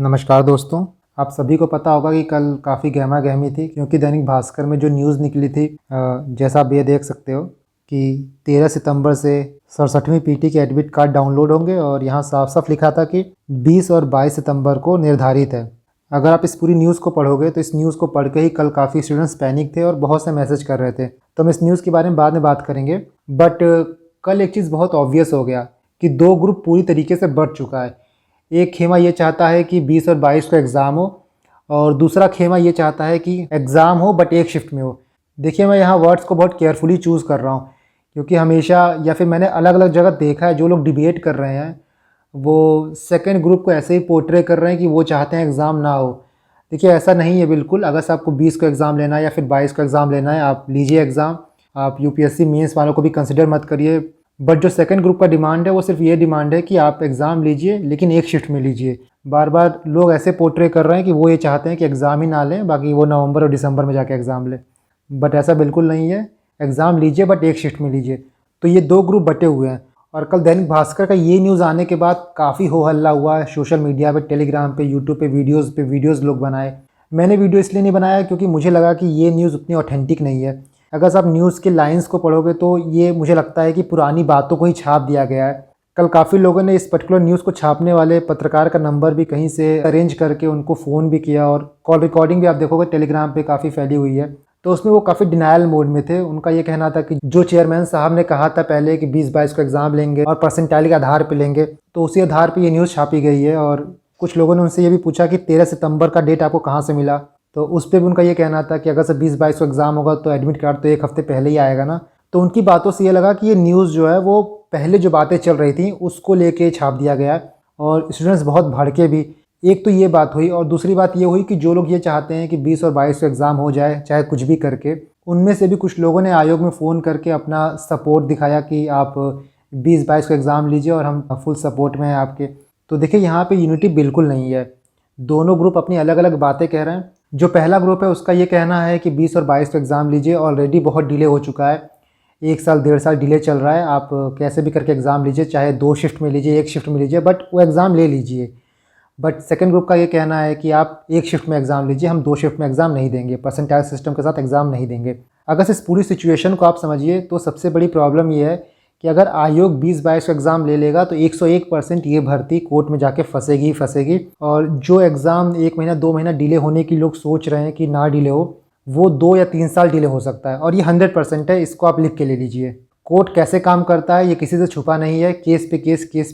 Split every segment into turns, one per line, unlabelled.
नमस्कार दोस्तों। आप सभी को पता होगा कि कल काफ़ी गहमा गहमी थी क्योंकि दैनिक भास्कर में जो न्यूज़ निकली थी जैसा आप ये देख सकते हो कि 13 सितंबर से 67वीं पीटी के एडमिट कार्ड डाउनलोड होंगे और यहाँ साफ साफ लिखा था कि 20 और 22 सितंबर को निर्धारित है। अगर आप इस पूरी न्यूज़ को पढ़ोगे तो इस न्यूज़ को पढ़ के ही कल काफ़ी स्टूडेंट्स पैनिक थे और बहुत से मैसेज कर रहे थे। तो हम इस न्यूज़ के बारे में बाद में बात करेंगे, बट कल एक चीज़ बहुत ऑब्वियस हो गया कि दो ग्रुप पूरी तरीके से बढ़ चुका है। एक खेमा ये चाहता है कि 20 और 22 को एग्ज़ाम हो और दूसरा खेमा ये चाहता है कि एग्ज़ाम हो बट एक शिफ्ट में हो। देखिए, मैं यहाँ वर्ड्स को बहुत केयरफुली चूज़ कर रहा हूँ क्योंकि हमेशा या फिर मैंने अलग अलग जगह देखा है जो लोग डिबेट कर रहे हैं वो सेकंड ग्रुप को ऐसे ही पोर्ट्रे कर रहे हैं कि वो चाहते हैं एग्ज़ाम ना हो। देखिए, ऐसा नहीं है बिल्कुल। अगर से आपको 20 को एग्ज़ाम लेना है या फिर 22 को एग्ज़ाम लेना है, आप लीजिए एग्ज़ाम। आप यूपीएससी मेंस वालों को भी कंसिडर मत करिए। बट जो सेकंड ग्रुप का डिमांड है वो सिर्फ ये डिमांड है कि आप एग्ज़ाम लीजिए लेकिन एक शिफ्ट में लीजिए। बार बार लोग ऐसे पोर्ट्रे कर रहे हैं कि वो ये चाहते हैं कि एग्ज़ाम ही ना लें, बाकी वो नवंबर और दिसंबर में जाके एग्ज़ाम लें। बट ऐसा बिल्कुल नहीं है। एग्ज़ाम लीजिए बट एक शिफ्ट में लीजिए। तो ये दो ग्रुप बटे हुए हैं और कल दैनिक भास्कर का ये न्यूज़ आने के बाद काफ़ी हो हल्ला हुआ है सोशल मीडिया पे, टेलीग्राम पे, यूट्यूब पे वीडियोज़ लोग बनाए। मैंने वीडियो इसलिए नहीं बनाया क्योंकि मुझे लगा कि ये न्यूज़ उतनी ऑथेंटिक नहीं है। अगर आप न्यूज़ के लाइंस को पढ़ोगे तो ये मुझे लगता है कि पुरानी बातों को ही छाप दिया गया है। कल काफ़ी लोगों ने इस पर्टिकुलर न्यूज़ को छापने वाले पत्रकार का नंबर भी कहीं से अरेंज करके उनको फ़ोन भी किया और कॉल रिकॉर्डिंग भी आप देखोगे टेलीग्राम पे काफ़ी फैली हुई है। तो उसमें वो काफ़ी डिनायल मोड में थे। उनका ये कहना था कि जो चेयरमैन साहब ने कहा था पहले कि 20-22 को एग्ज़ाम लेंगे और परसेंटाइल के आधार पर लेंगे, तो उसी आधार पर ये न्यूज़ छापी गई है। और कुछ लोगों ने उनसे ये भी पूछा कि 13 सितंबर का डेट आपको कहाँ से मिला, तो उस पर भी उनका ये कहना था कि अगर से 20-22 को एग्ज़ाम होगा तो एडमिट कार्ड तो एक हफ़्ते पहले ही आएगा ना। तो उनकी बातों से ये लगा कि ये न्यूज़ जो है वो पहले जो बातें चल रही थी उसको लेके छाप दिया गया है और स्टूडेंट्स बहुत भड़के भी। एक तो ये बात हुई और दूसरी बात ये हुई कि जो लोग ये चाहते हैं कि 20 और 22 को एग्ज़ाम हो जाए चाहे कुछ भी करके, उनमें से भी कुछ लोगों ने आयोग में फ़ोन करके अपना सपोर्ट दिखाया कि आप 20-22 को एग्ज़ाम लीजिए और हम फुल सपोर्ट में हैं आपके। तो देखिए, यहाँ पे यूनिटी बिल्कुल नहीं है। दोनों ग्रुप अपनी अलग अलग बातें कह रहे हैं। जो पहला ग्रुप है उसका ये कहना है कि 20 और 22 को एग्ज़ाम लीजिए, ऑलरेडी बहुत डिले हो चुका है, 1 साल 1.5 साल डिले चल रहा है, आप कैसे भी करके एग्ज़ाम लीजिए, चाहे 2 शिफ्ट में लीजिए, 1 शिफ्ट में लीजिए, बट वो एग्ज़ाम ले लीजिए। बट सेकंड ग्रुप का ये कहना है कि आप 1 शिफ्ट में एग्ज़ाम लीजिए, हम 2 शिफ्ट में एग्ज़ाम नहीं देंगे, परसेंटाइल सिस्टम के साथ एग्ज़ाम नहीं देंगे। अगर इस पूरी सिचुएशन को आप समझिए तो सबसे बड़ी प्रॉब्लम ये है कि अगर आयोग 20-22 को एग्ज़ाम ले लेगा तो 101% ये भर्ती कोर्ट में जाके फंसेगी ही फंसेगी। और जो एग्ज़ाम 1 महीना 2 महीना डिले होने की लोग सोच रहे हैं कि ना डिले हो, वो 2 या 3 साल डिले हो सकता है और ये 100% है। इसको आप लिख के ले लीजिए। कोर्ट कैसे काम करता है ये किसी से छुपा नहीं है। केस पे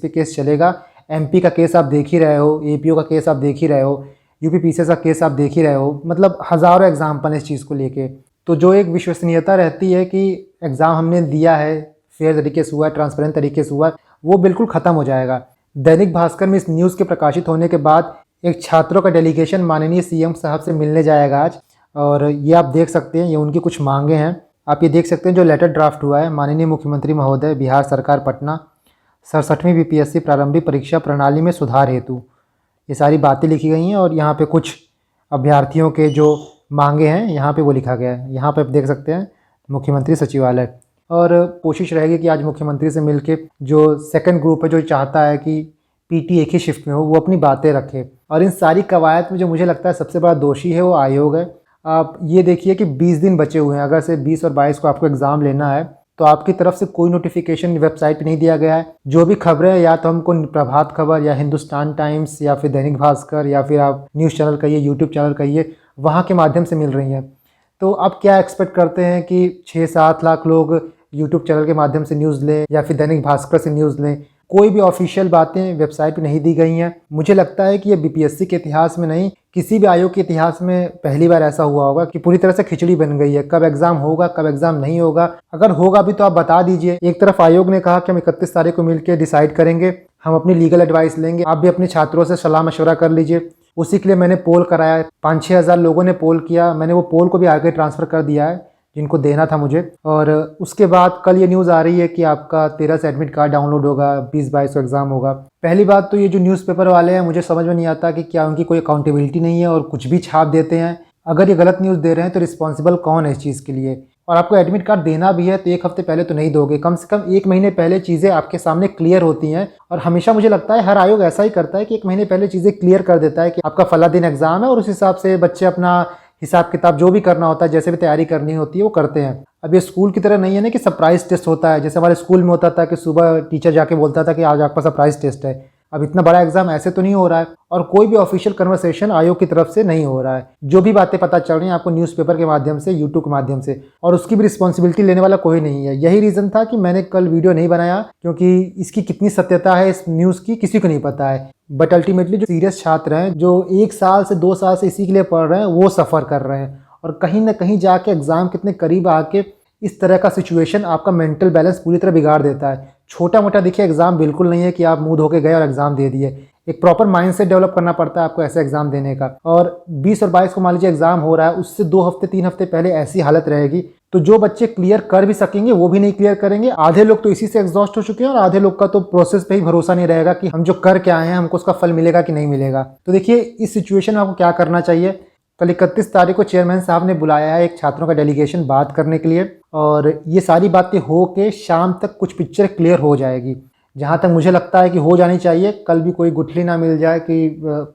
केस चलेगा। MP का केस आप देख ही रहे हो, APO का केस आप देख ही रहे हो, UP PCS का केस आप देख ही रहे हो। मतलब हज़ारों एग्जाम्पल है इस चीज़ को लेके। तो जो एक विश्वसनीयता रहती है कि एग्ज़ाम हमने दिया है, फेयर तरीके से हुआ है, ट्रांसपेरेंट तरीके से हुआ है, वो बिल्कुल ख़त्म हो जाएगा। दैनिक भास्कर में इस न्यूज़ के प्रकाशित होने के बाद एक छात्रों का डेलीगेशन माननीय CM साहब से मिलने जाएगा आज, और ये आप देख सकते हैं, ये उनकी कुछ मांगे हैं। आप ये देख सकते हैं जो लेटर ड्राफ्ट हुआ है। माननीय मुख्यमंत्री महोदय, बिहार सरकार पटना, 67वीं BPSC प्रारंभिक परीक्षा प्रणाली में सुधार हेतु, ये सारी बातें लिखी गई हैं और यहाँ पे कुछ अभ्यर्थियों के जो मांगे हैं यहाँ पे वो लिखा गया है। यहाँ पे आप देख सकते हैं मुख्यमंत्री सचिवालय। और कोशिश रहेगी कि आज मुख्यमंत्री से मिलके जो सेकंड ग्रुप है जो चाहता है कि PT एक ही शिफ्ट में हो, वो अपनी बातें रखे। और इन सारी कवायद में जो मुझे लगता है सबसे बड़ा दोषी है वो आयोग है। आप ये देखिए कि 20 दिन बचे हुए हैं। अगर से 20 और 22 को आपको एग्ज़ाम लेना है तो आपकी तरफ से कोई नोटिफिकेशन वेबसाइट पे नहीं दिया गया है। जो भी खबरें या तो हमको प्रभात खबर या हिंदुस्तान टाइम्स या फिर दैनिक भास्कर या फिर आप न्यूज़ चैनल कहिए, यूट्यूब चैनल कहिए, वहाँ के माध्यम से मिल रही हैं। तो आप क्या एक्सपेक्ट करते हैं कि 6-7 लाख लोग यूट्यूब चैनल के माध्यम से न्यूज़ लें या फिर दैनिक भास्कर से न्यूज़ लें? कोई भी ऑफिशियल बातें वेबसाइट पे नहीं दी गई हैं। मुझे लगता है कि ये BPSC के इतिहास में नहीं, किसी भी आयोग के इतिहास में पहली बार ऐसा हुआ होगा कि पूरी तरह से खिचड़ी बन गई है। कब एग्ज़ाम होगा, कब एग्ज़ाम नहीं होगा, अगर होगा भी तो आप बता दीजिए। एक तरफ आयोग ने कहा कि हम 31 तारीख को मिलकर डिसाइड करेंगे, हम अपनी लीगल एडवाइस लेंगे, आप भी अपने छात्रों से सलाह मशवरा कर लीजिए। उसी के लिए मैंने पोल कराया, 5-6 हज़ार लोगों ने पोल किया। मैंने वो पोल को भी आगे ट्रांसफ़र कर दिया है जिनको देना था मुझे। और उसके बाद कल ये न्यूज़ आ रही है कि आपका 13 से एडमिट कार्ड डाउनलोड होगा, 20-22 को एग्ज़ाम होगा। पहली बात तो ये जो न्यूज़पेपर वाले हैं, मुझे समझ में नहीं आता कि क्या उनकी कोई अकाउंटेबिलिटी नहीं है और कुछ भी छाप देते हैं। अगर ये गलत न्यूज़ दे रहे हैं तो रिस्पॉन्सिबल कौन है इस चीज़ के लिए? और आपको एडमिट कार्ड देना भी है तो एक हफ्ते पहले तो नहीं दोगे, कम से कम एक महीने पहले चीज़ें आपके सामने क्लियर होती हैं। और हमेशा मुझे लगता है हर आयोग ऐसा ही करता है कि एक महीने पहले चीज़ें क्लियर कर देता है कि आपका फला दिन एग्जाम है, और उस हिसाब से बच्चे अपना हिसाब किताब जो भी करना होता है, जैसे भी तैयारी करनी होती है वो करते हैं। अब ये स्कूल की तरह नहीं है ना कि सरप्राइज टेस्ट होता है, जैसे हमारे स्कूल में होता था कि सुबह टीचर जाके बोलता था कि आज आपका सरप्राइज टेस्ट है। अब इतना बड़ा एग्जाम ऐसे तो नहीं हो रहा है, और कोई भी ऑफिशियल कन्वर्सेशन आयोग की तरफ से नहीं हो रहा है। जो भी बातें पता चल रही हैं आपको न्यूज़पेपर के माध्यम से, यूट्यूब के माध्यम से, और उसकी भी रिस्पॉन्सिबिलिटी लेने वाला कोई नहीं है। यही रीज़न था कि मैंने कल वीडियो नहीं बनाया, क्योंकि इसकी कितनी सत्यता है इस न्यूज़ की किसी को नहीं पता है। बट अल्टीमेटली जो सीरियस छात्र हैं, जो 1 साल से 2 साल से इसी के लिए पढ़ रहे हैं, वो सफ़र कर रहे हैं। और कहीं ना कहीं जाके एग्ज़ाम कितने करीब आके इस तरह का सिचुएशन आपका मेंटल बैलेंस पूरी तरह बिगाड़ देता है। छोटा मोटा देखिए एग्ज़ाम बिल्कुल नहीं है कि आप मुंह धो के गए और एग्ज़ाम दे दिए। एक प्रॉपर माइंडसेट डेवलप करना पड़ता है आपको ऐसे एग्ज़ाम देने का। और 20 और 22 को मान लीजिए एग्ज़ाम हो रहा है, उससे 2 हफ्ते 3 हफ्ते पहले ऐसी हालत रहेगी, तो जो बच्चे क्लियर कर भी सकेंगे वो भी नहीं क्लियर करेंगे। आधे लोग तो इसी से एग्जॉस्ट हो चुके हैं, और आधे लोग का तो प्रोसेस पे ही भरोसा नहीं रहेगा कि हम जो कर के आए हैं हमको उसका फल मिलेगा कि नहीं मिलेगा। तो देखिए इस सिचुएशन में आपको क्या करना चाहिए। कल 31 तारीख को चेयरमैन साहब ने बुलाया है एक छात्रों का डेलीगेशन बात करने के लिए, और ये सारी बातें हो के शाम तक कुछ पिक्चर क्लियर हो जाएगी। जहाँ तक मुझे लगता है कि हो जानी चाहिए, कल भी कोई गुठली ना मिल जाए कि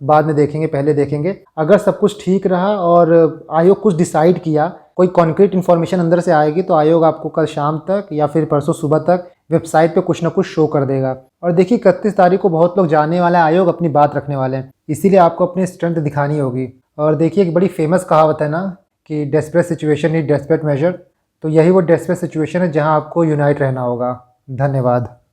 बाद में देखेंगे पहले देखेंगे। अगर सब कुछ ठीक रहा और आयोग कुछ डिसाइड किया, कोई कॉन्क्रीट इन्फॉर्मेशन अंदर से आएगी, तो आयोग आपको कल शाम तक या फिर परसों सुबह तक वेबसाइट पे कुछ ना कुछ शो कर देगा। और देखिए 31 तारीख को बहुत लोग जाने वाले हैं, आयोग अपनी बात रखने वाले हैं, इसीलिए आपको अपनी स्ट्रेंथ दिखानी होगी। और देखिए एक बड़ी फेमस कहावत है ना कि desperate situation need desperate measure, तो यही वो डेस्परेट सिचुएशन है जहां आपको यूनाइट रहना होगा। धन्यवाद।